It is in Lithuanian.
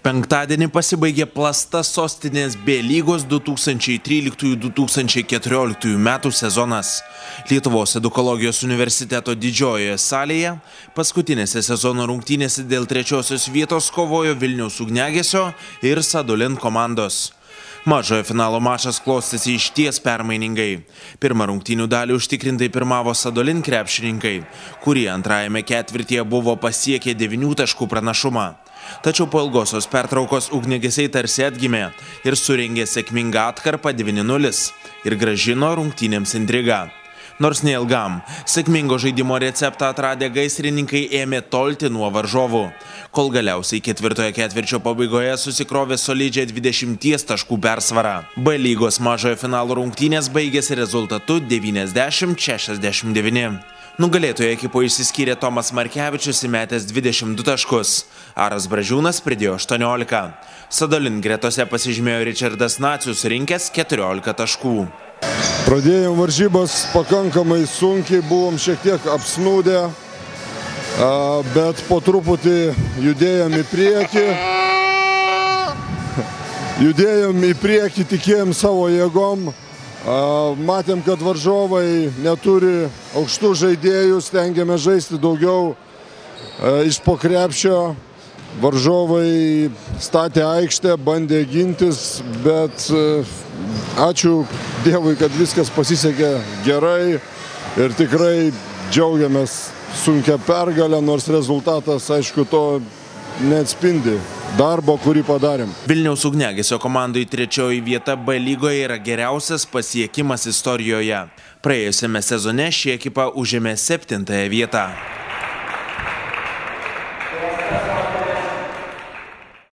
Penktadienį pasibaigė plasta sostinės B lygos 2013-2014 metų sezonas. Lietuvos edukologijos universiteto didžiojoje salėje paskutinėse sezono rungtynėse dėl trečiosios vietos kovojo Vilniaus Ugniagesio ir Sadolin komandos. Mažojo finalo mačas klostėsi išties permainingai. Pirmą rungtynių dalį užtikrintai pirmavo Sadolin krepšininkai, kurie antrajame ketvirtyje buvo pasiekę 9 taškų pranašumą. Tačiau po ilgosios pertraukos ugniagesiai tarsi atgimė ir surengė sėkmingą atkarpą 9-0 ir grąžino rungtynėms intrigą. Nors neilgam, sėkmingo žaidimo receptą atradę gaisrininkai ėmė tolti nuo varžovų, kol galiausiai ketvirtojo ketvirčio pabaigoje susikrovė solidžią 20 taškų persvarą. B lygos mažojo finalo rungtynės baigėsi rezultatu 90-69. Nugalėtojo ekipoje išsiskyrė Tomas Markevičius įmetęs 22 taškus, Aras Bražiūnas pridėjo 18. Sadolin gretose pasižymėjo Richardas Nacius rinkęs 14 taškų. Pradėjom varžybas pakankamai sunkiai, buvom šiek tiek apsnūdę, bet po truputį judėjom į priekį, tikėjom savo jėgom. Matėm, kad varžovai neturi aukštų žaidėjų, stengiamės žaisti daugiau iš po krepšio. Varžovai statė aikštę, bandė gintis, bet ačiū Dievui, kad viskas pasisekė gerai ir tikrai džiaugiamės sunkia pergalę, nors rezultatas, aišku, to neatspindi darbo, kurį padarėm. Vilniaus Ugniagesio komandai trečioji vieta B lygoje yra geriausias pasiekimas istorijoje. Praėjusiame sezone ši ekipa užėmė 7. vietą.